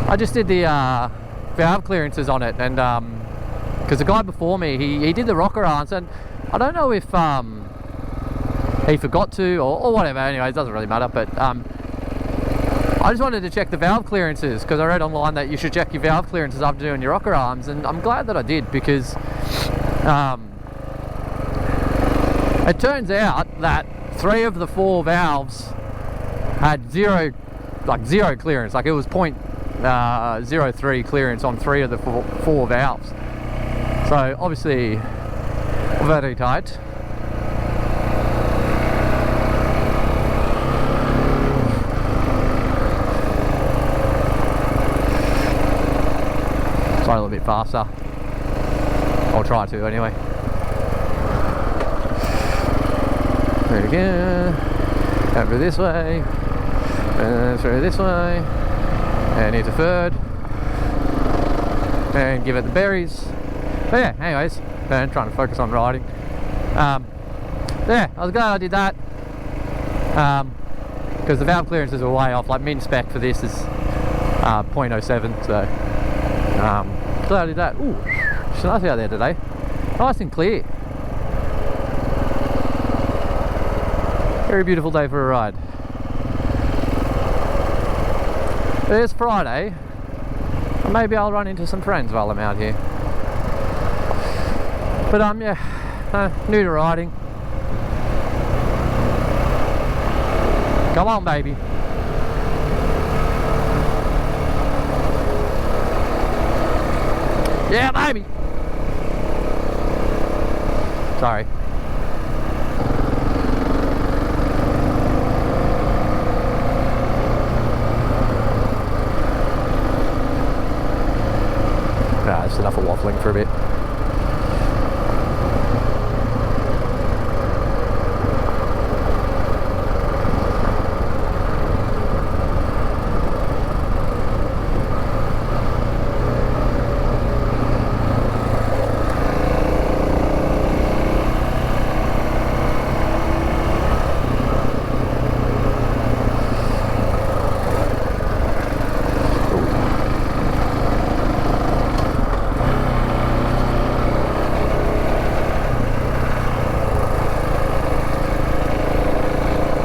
I just did the valve clearances on it, and because the guy before me, he did the rocker arms, and I don't know if he forgot to or whatever. Anyway, it doesn't really matter, but I just wanted to check the valve clearances because I read online that you should check your valve clearances after doing your rocker arms, and I'm glad that I did, because it turns out that 3 of the 4 valves had zero clearance. Like, it was 0.03 clearance on 3 of the 4 valves. So obviously very tight. Try a little bit faster. I'll try to anyway. There we go. Over this way. And through this way. And into third. And give it the berries. But yeah, anyways, I'm trying to focus on riding. Yeah, I was glad I did that. Because the valve clearances are way off. Like, min spec for this is 0.07, so glad I did that. Ooh, it's nice out there today. Nice and clear. Very beautiful day for a ride. It is Friday, and maybe I'll run into some friends while I'm out here. But yeah, new to riding. Come on, baby. Yeah, baby. Sorry. That's enough of waffling for a bit.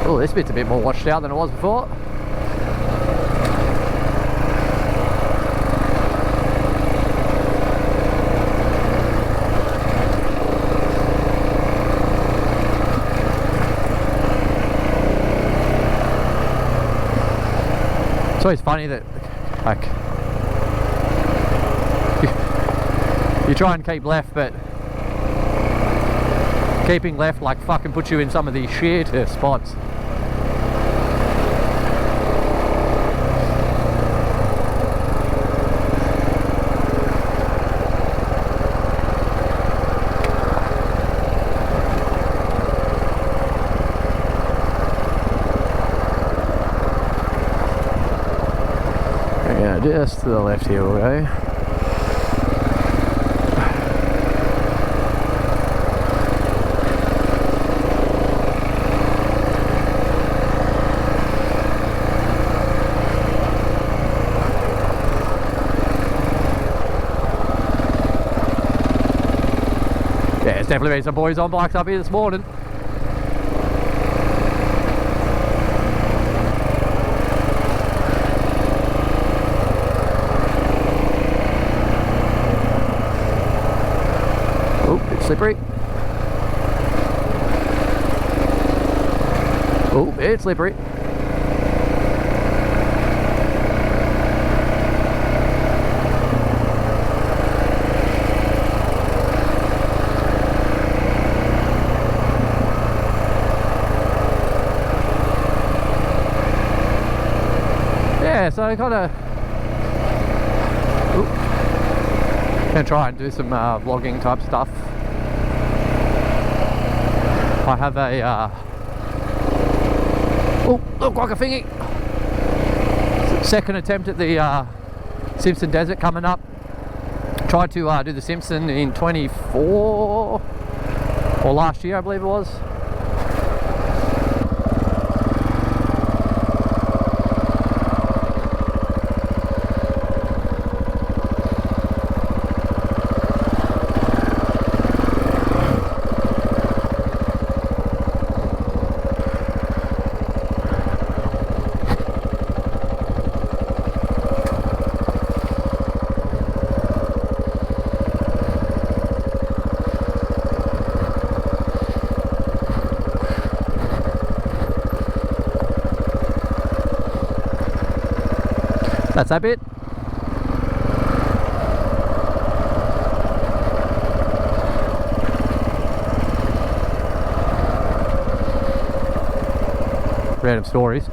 Oh, this bit's a bit more washed out than it was before. It's always funny that, like, you try and keep left, but keeping left, like, fucking puts you in some of these shitter spots. Yeah, just to the left here we'll go. Yeah, it's definitely been some boys on bikes up here this morning. Slippery. Oh, it's slippery. Yeah, so I kind of gonna try and do some vlogging type stuff. I have a oh, look like a thingy. Second attempt at the Simpson Desert coming up. Tried to do the Simpson in 24 or last year, I believe it was. That's that bit. Random stories,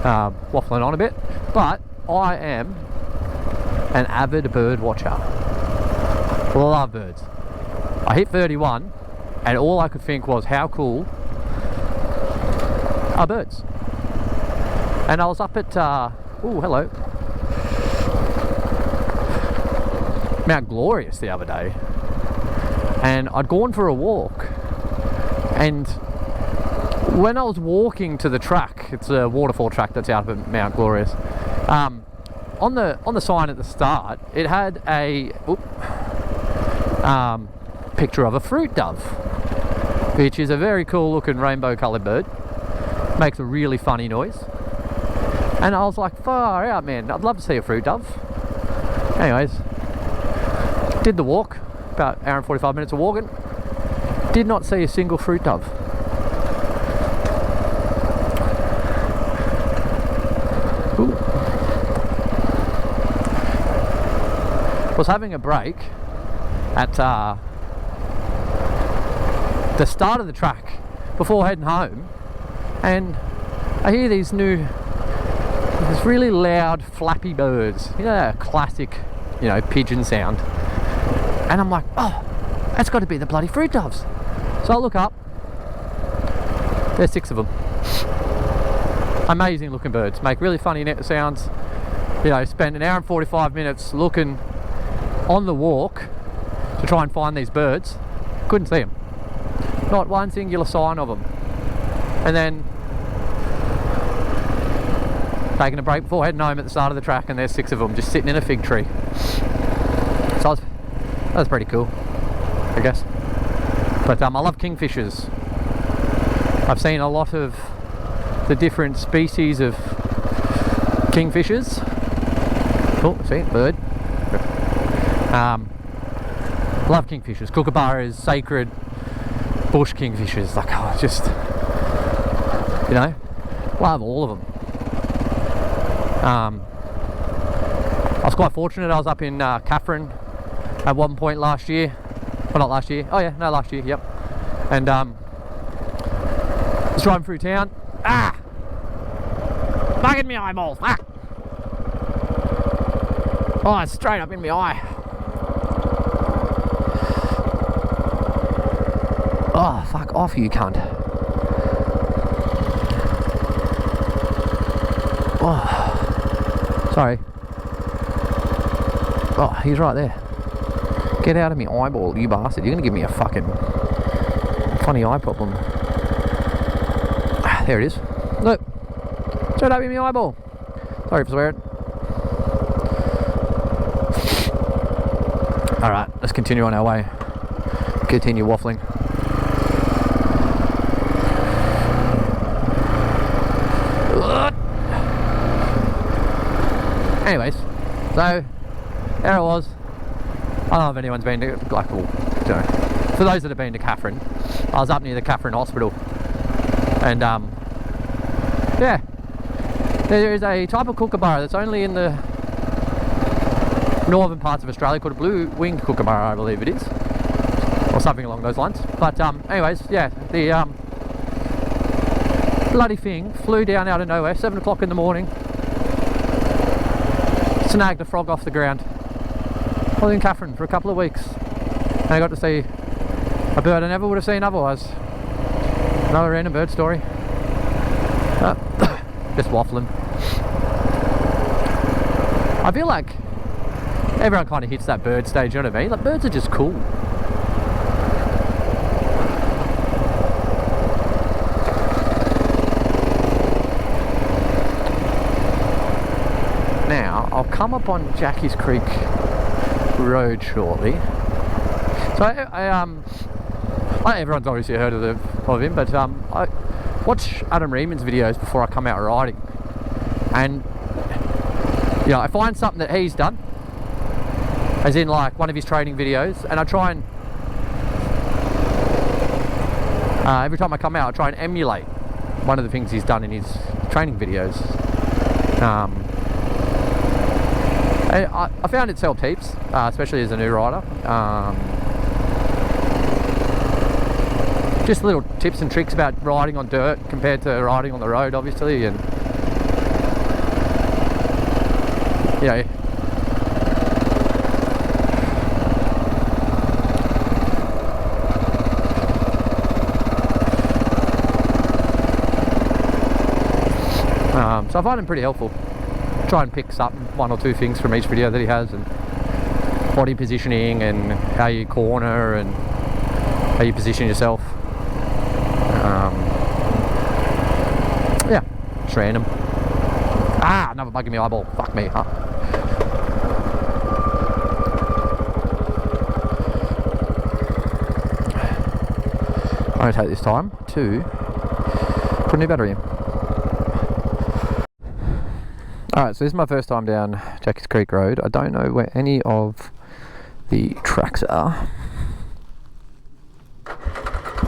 waffling on a bit, but I am an avid bird watcher. Love birds. I hit 31 and all I could think was how cool are birds. And I was up at oh hello, Mount Glorious the other day, and I'd gone for a walk, and when I was walking to the track, it's a waterfall track that's out of Mount Glorious, on the sign at the start it had a picture of a fruit dove, which is a very cool looking rainbow coloured bird. Makes a really funny noise, and I was like, far out man, I'd love to see a fruit dove. Anyways, did the walk, about an hour and 45 minutes of walking, did not see a single fruit dove. Ooh. Was having a break at the start of the track before heading home, and I hear these really loud flappy birds, you know, a classic, you know, pigeon sound, and I'm like, oh, that's got to be the bloody fruit doves. So I look up, there's 6 of them. Amazing looking birds, make really funny sounds. You know, spent an hour and 45 minutes looking on the walk to try and find these birds. Couldn't see them, not one singular sign of them. And then taking a break before heading home at the start of the track, and there's 6 of them just sitting in a fig tree. So that was pretty cool, I guess. But I love kingfishers. I've seen a lot of the different species of kingfishers. Oh, see, bird. Love kingfishers, kookaburras, sacred bush kingfishers. Like, oh, just, you know, love all of them. I was quite fortunate. I was up in Catherine at one point last year. Well, not last year. Oh yeah, no, last year. Yep. And was driving through town. Ah! Bugging me eyeballs. Ah! Oh, it's straight up in my eye. Oh, fuck off, you cunt. Oh, sorry. Oh, he's right there. Get out of me eyeball, you bastard. You're gonna give me a fucking funny eye problem. There it is. Look. Straight up in my eyeball. Sorry for swearing. Alright, let's continue on our way. Continue waffling. Anyways, so there I was. I don't know if anyone's been to, like, well, for those that have been to Catherine, I was up near the Catherine Hospital, and yeah, there is a type of kookaburra that's only in the northern parts of Australia called a blue-winged kookaburra, I believe it is, or something along those lines. But anyways, yeah, the bloody thing flew down out of nowhere, 7 o'clock in the morning, snagged a frog off the ground. I was in Catherine for a couple of weeks, and I got to see a bird I never would have seen otherwise. Another random bird story. Just waffling. I feel like everyone kind of hits that bird stage, you know what I mean? Like, birds are just cool. Now, I'll come up on Jacky's Creek Road shortly. So everyone's obviously heard of him, but I watch Adam Reedman's videos before I come out riding, and you know, I find something that he's done, as in like one of his training videos, and I try and every time I come out I try and emulate one of the things he's done in his training videos. I found it's helped heaps, especially as a new rider. Just little tips and tricks about riding on dirt compared to riding on the road, obviously, and you know, so I find them pretty helpful. Try and pick up one or two things from each video that he has, and body positioning and how you corner and how you position yourself. Yeah, just random. Another bug in my eyeball. Fuck me, huh? I'm going to take this time to put a new battery in. Alright, so this is my first time down Jacky's Creek Road. I don't know where any of the tracks are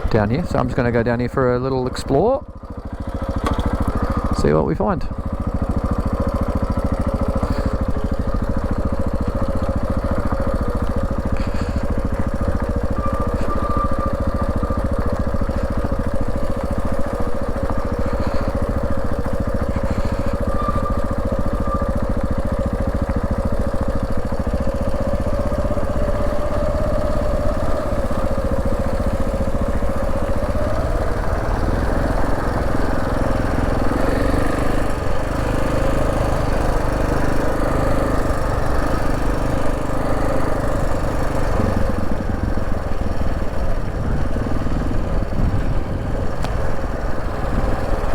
down here, so I'm just going to go down here for a little explore, see what we find.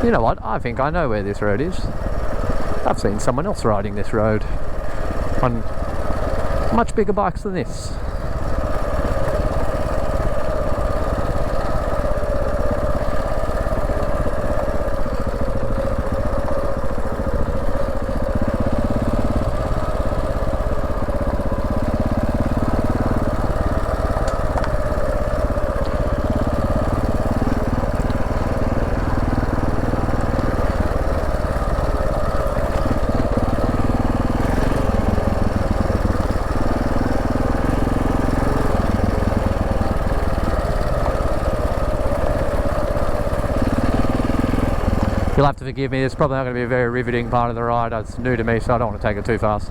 You know what, I think I know where this road is. I've seen someone else riding this road on much bigger bikes than this. You'll have to forgive me, it's probably not going to be a very riveting part of the ride. It's new to me, so I don't want to take it too fast.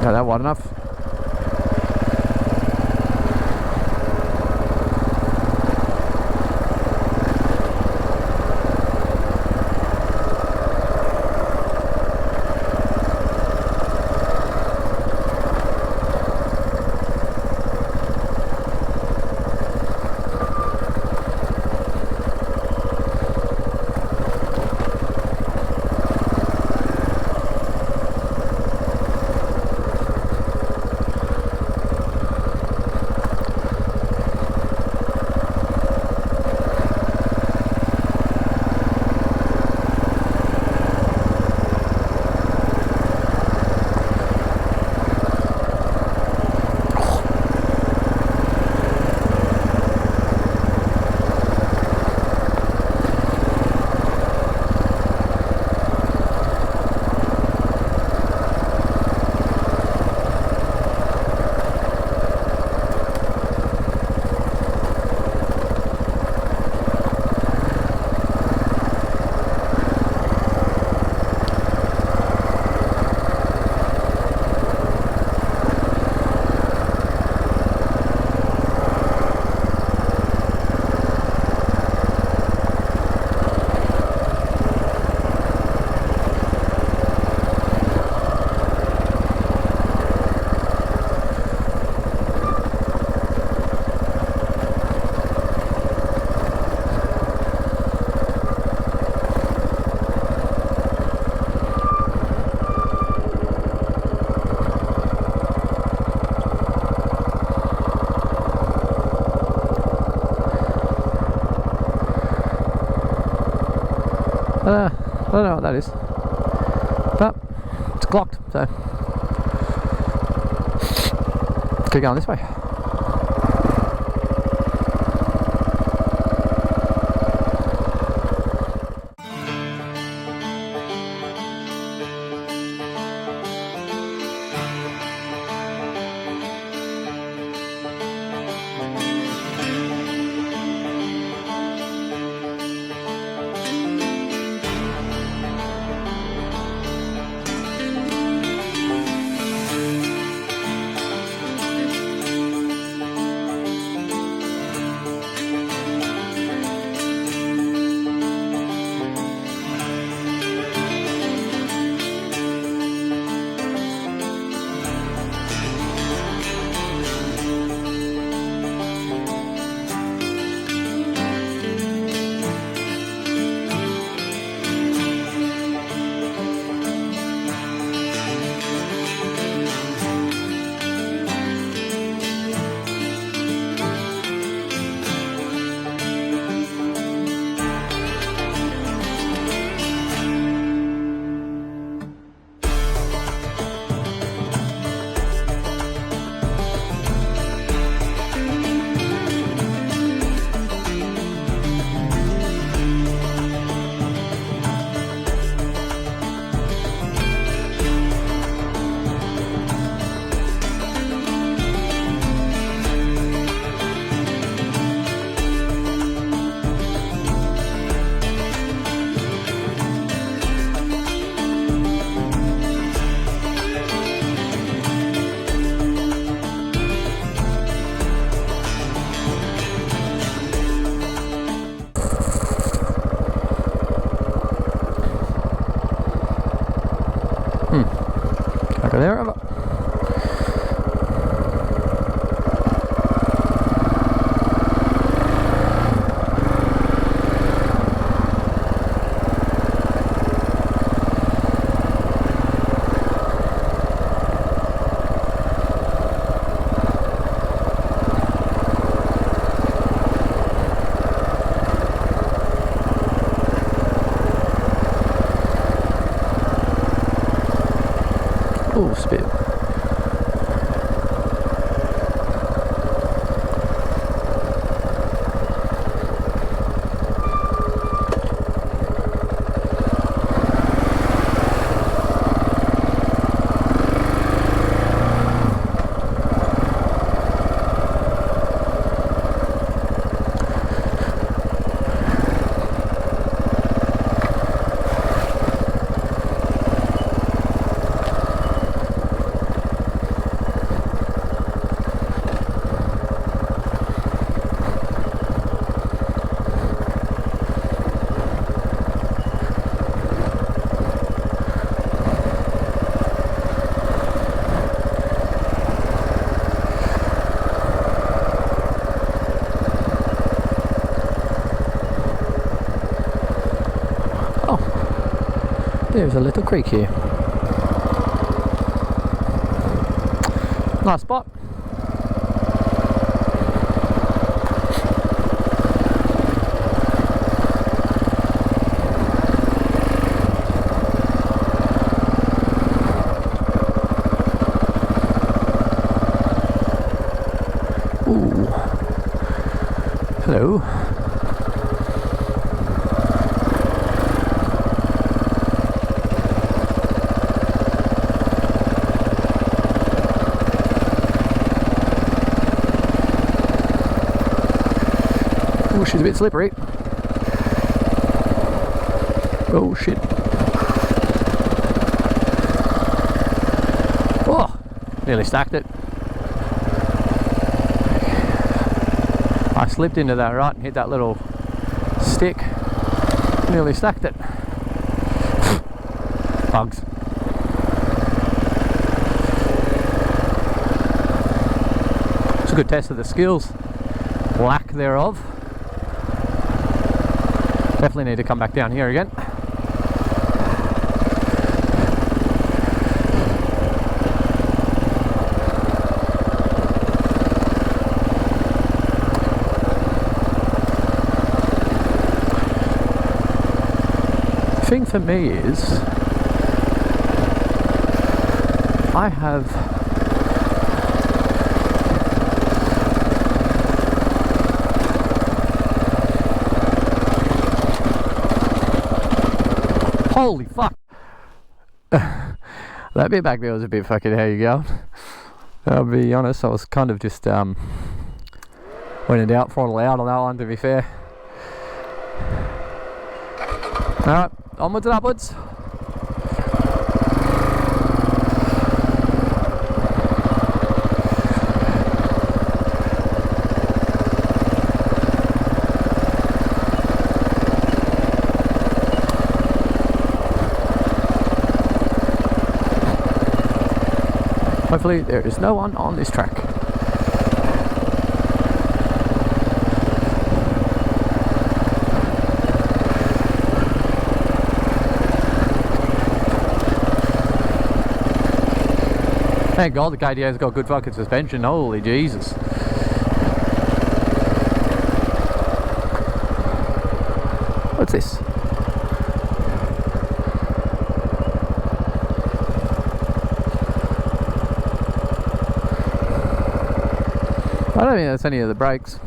That wide enough. I don't know what that is, but it's clocked, so keep going this way. Back of there, over. Ooh, spit. There's a little creek here. Nice spot. Ooh. Hello. Oh, she's a bit slippery. Oh shit. Oh, nearly stacked it. I slipped into that rut and hit that little stick. Nearly stacked it. Bugs. It's a good test of the skills. Lack thereof. Definitely need to come back down here again. thing for me is I have holy fuck. That bit back there was a bit fucking how you going. I'll be honest, I was kind of just when in doubt, throttle out on that one, to be fair. Alright, onwards and upwards. Hopefully there is no one on this track. Thank God the KTM's got good fucking suspension, holy Jesus. What's this? I don't think that's any of the brakes.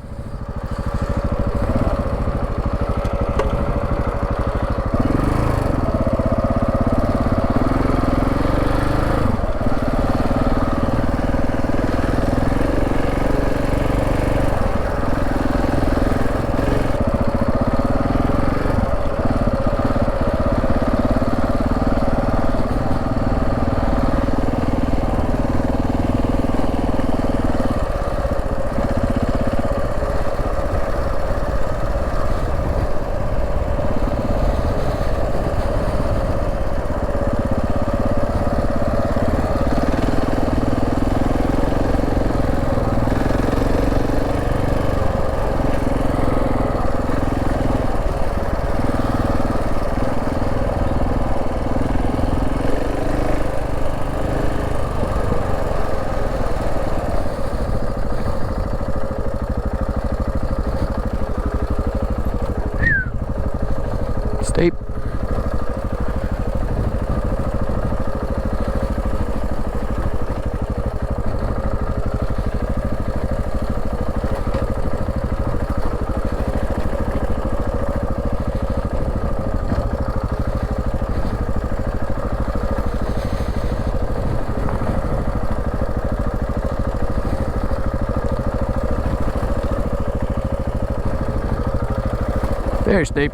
Steep. Very steep.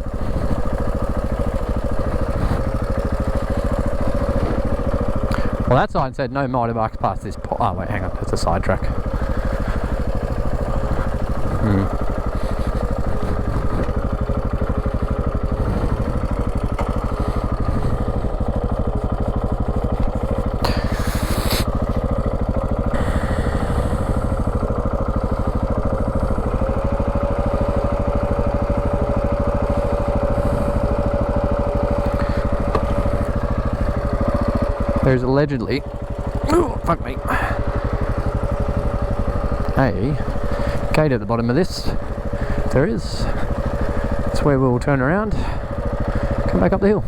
Well, that sign said no motorbikes past this point. Oh wait, hang on, that's a sidetrack. There's allegedly, oh, fuck me, a gate at the bottom of this. There is. That's where we'll turn around, come back up the hill.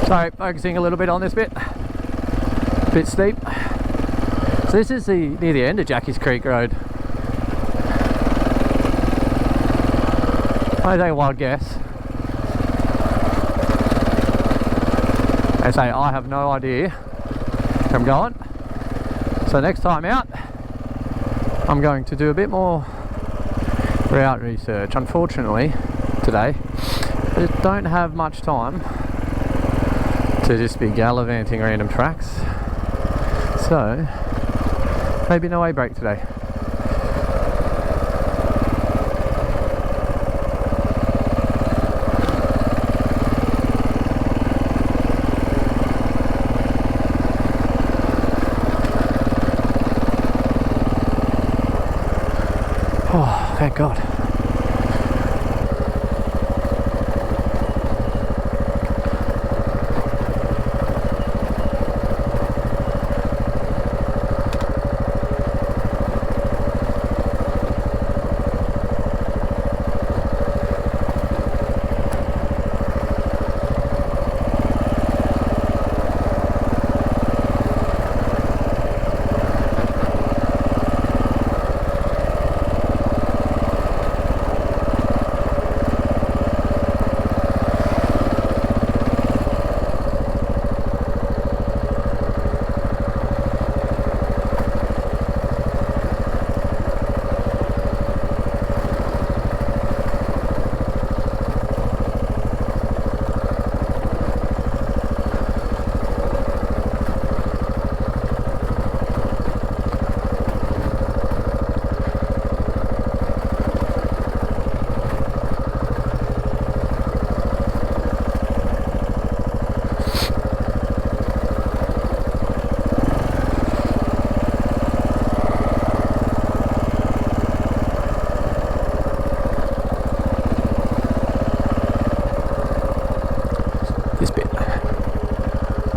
So focusing a little bit on this bit steep. So this is near the end of Jacky's Creek Road. I take a wild guess and say I have no idea where I'm going. So next time out, I'm going to do a bit more route research. Unfortunately, today I just don't have much time to just be gallivanting random tracks. So, maybe no A-brake today. Oh, thank God.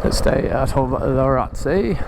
Let's stay out of the rutsy.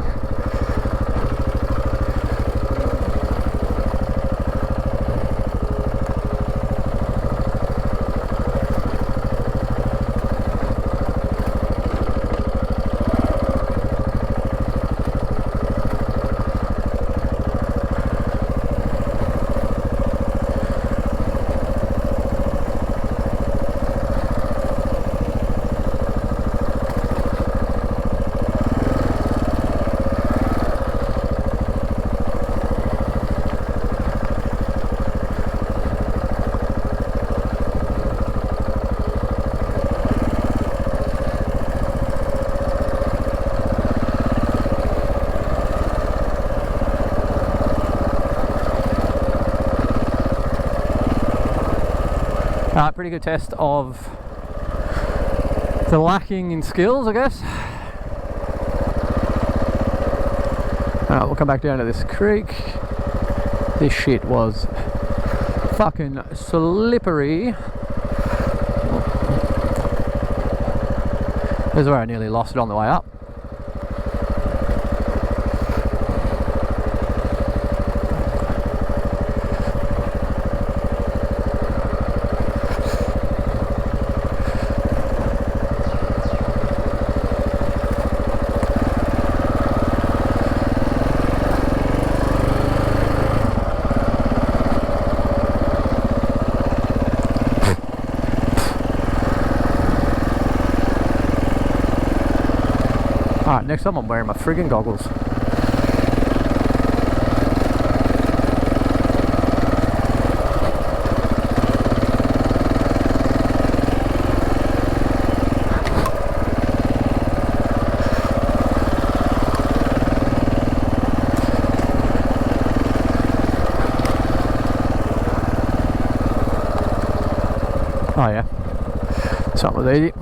Pretty good test of the lacking in skills, I guess. Alright, we'll come back down to this creek. This shit was fucking slippery. This is where I nearly lost it on the way up. Alright, next time I'm wearing my friggin' goggles. Oh yeah, something was easy.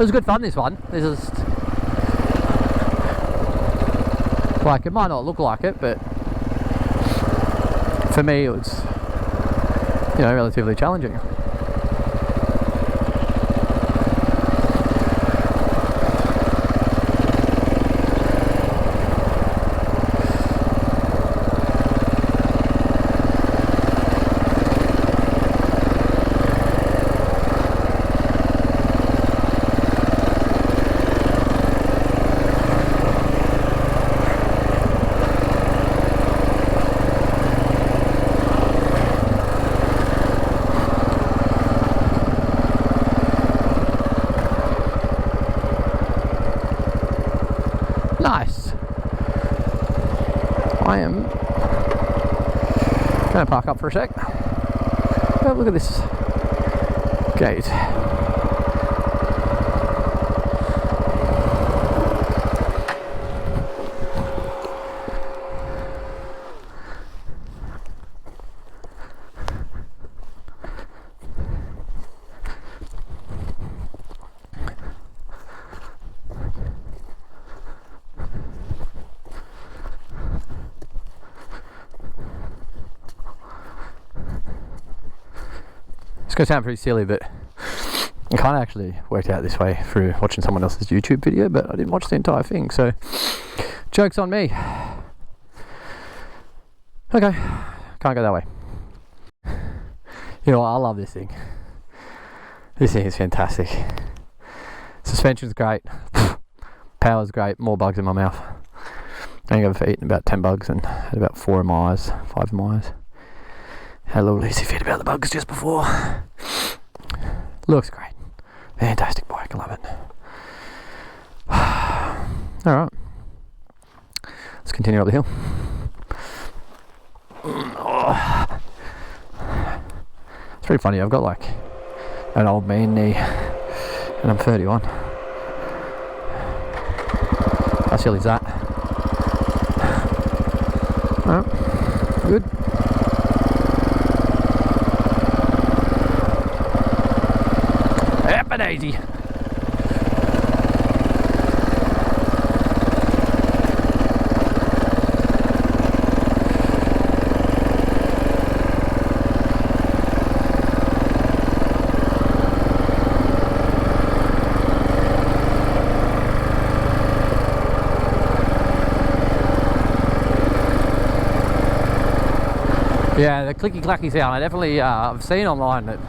was good fun, this one. This is like, it might not look like it, but for me it was, you know, relatively challenging. Nice. I am going to park up for a sec. Oh, look at this gate. It's going to sound pretty silly, but it kind of actually worked out this way through watching someone else's YouTube video, but I didn't watch the entire thing, so joke's on me. Okay, can't go that way. You know what, I love this thing. This thing is fantastic. Suspension's great, power's great, more bugs in my mouth. I think I've eaten about 10 bugs and had about 5 in my eyes. Had a little lazy fit about the bugs just before. Looks great. Fantastic bike, I love it. Alright. Let's continue up the hill. It's pretty funny, I've got like an old man knee and I'm 31. How silly is that? Alright, good. Daisy. Yeah, the clicky clacky sound, I definitely I've seen online that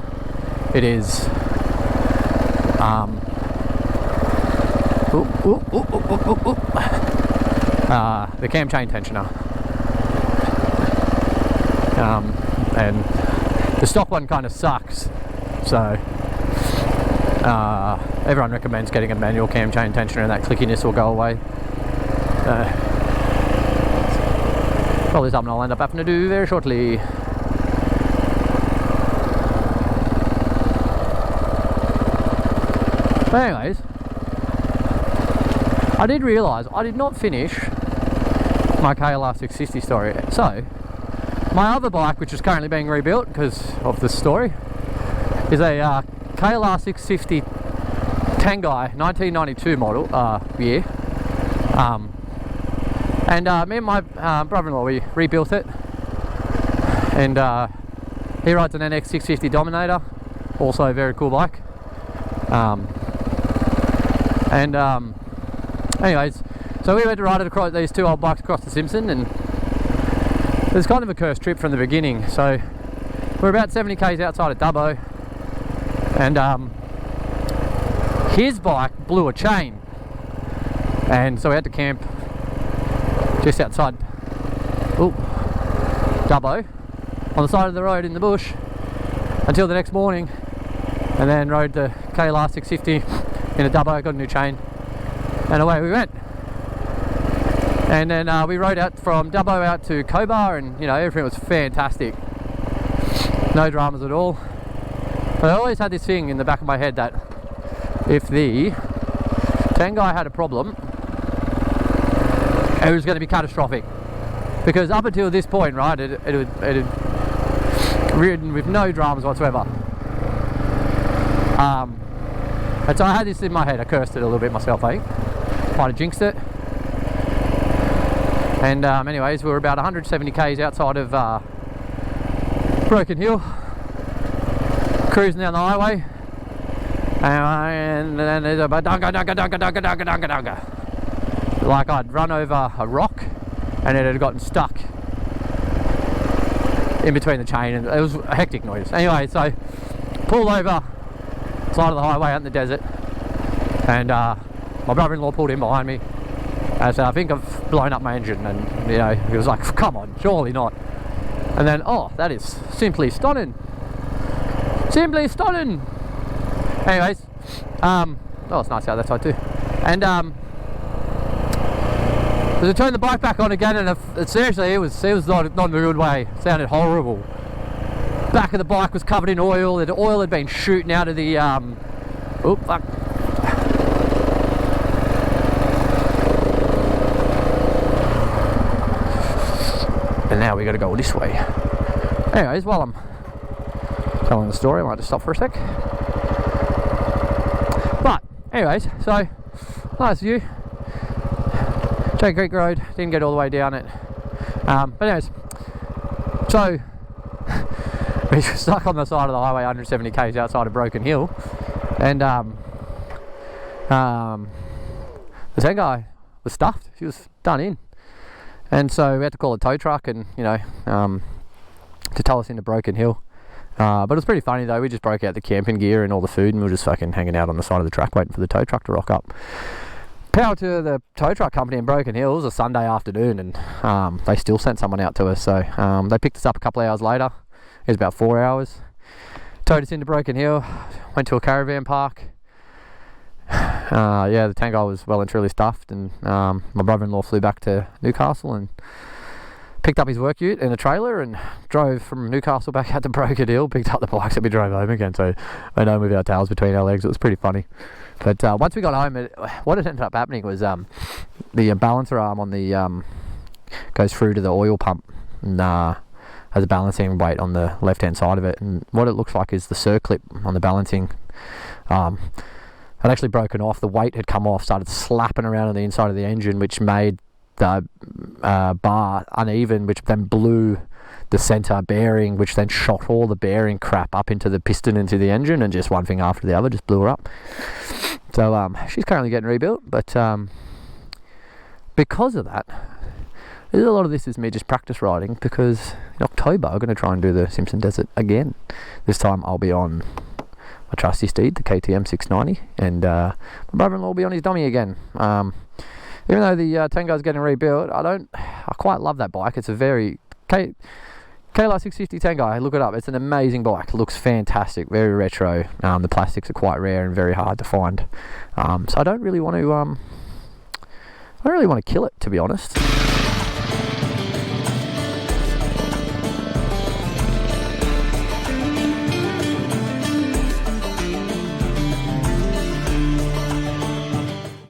it is the cam chain tensioner, and the stock one kind of sucks, so everyone recommends getting a manual cam chain tensioner and that clickiness will go away. Probably something I'll end up having to do very shortly. But anyways, I did realise I did not finish my KLR 660 story. So, my other bike, which is currently being rebuilt because of this story, is a KLR 650 Tangai 1992 model year. And me and my brother-in-law, we rebuilt it. And he rides an NX 650 Dominator, also a very cool bike. Anyways, so we went to ride it across these two old bikes across the Simpson, and it was kind of a cursed trip from the beginning. So we're about 70 k's outside of Dubbo, and his bike blew a chain, and so we had to camp just outside Dubbo on the side of the road in the bush until the next morning, and then rode the KLR 650 in a Dubbo, got a new chain, and away we went. And then we rode out from Dubbo out to Cobar, and you know, everything was fantastic, no dramas at all. But I always had this thing in the back of my head that if the Tangai had a problem, it was going to be catastrophic, because up until this point, right, it had ridden with no dramas whatsoever. And so I had this in my head. I cursed it a little bit myself, I think. Might have jinxed it. And anyways, we were about 170 k's outside of Broken Hill, cruising down the highway, and then there's a dunga. Like I'd run over a rock, and it had gotten stuck in between the chain, and it was a hectic noise. Anyway, so pulled over side of the highway out in the desert, and my brother-in-law pulled in behind me. I said, I think I've blown up my engine, and you know, he was like, come on, surely not. And then, oh, that is simply stunning. Simply stunning. Anyways, oh, it's nice out that side too. And as I turned the bike back on again, and seriously, it was not in a good way. It sounded horrible. Back of the bike was covered in oil. The oil had been shooting out of the oh fuck. And now we got to go this way. Anyways, while I'm telling the story, I might just stop for a sec. But anyways, so nice view. Jacky Creek Road. Didn't get all the way down it. But anyways, so we were stuck on the side of the highway, 170 k's outside of Broken Hill, and the tank guy was stuffed. She was done in. And so we had to call a tow truck, and you know, to tow us into Broken Hill. But it was pretty funny though. We just broke out the camping gear and all the food, and we were just fucking hanging out on the side of the track waiting for the tow truck to rock up. Power to the tow truck company in Broken Hill. It was a Sunday afternoon, and they still sent someone out to us. So they picked us up a couple of hours later. It was about 4 hours. Towed us into Broken Hill. Went to a caravan park. Yeah, the tank guy was well and truly stuffed, and my brother-in-law flew back to Newcastle and picked up his work ute in a trailer and drove from Newcastle back out to Broken Hill, picked up the bikes, and we drove home again. So went home with our tails between our legs. It was pretty funny. But once we got home, what had ended up happening was the balancer arm on the goes through to the oil pump and has a balancing weight on the left-hand side of it. And what it looks like is the circlip on the balancing had actually broken off. The weight had come off, started slapping around on the inside of the engine, which made the bar uneven, which then blew the center bearing, which then shot all the bearing crap up into the piston into the engine, and just one thing after the other just blew her up. So she's currently getting rebuilt, but because of that, a lot of this is me just practice riding, because in October I'm going to try and do the Simpson Desert again. This time I'll be on my trusty steed, the KTM 690, and my brother-in-law will be on his dummy again. Even though the Tango's getting rebuilt, I quite love that bike. It's a very KLR 650 Tango. Look it up. It's an amazing bike. It looks fantastic, very retro. The plastics are quite rare and very hard to find. So I don't really want to. I don't really want to kill it, to be honest.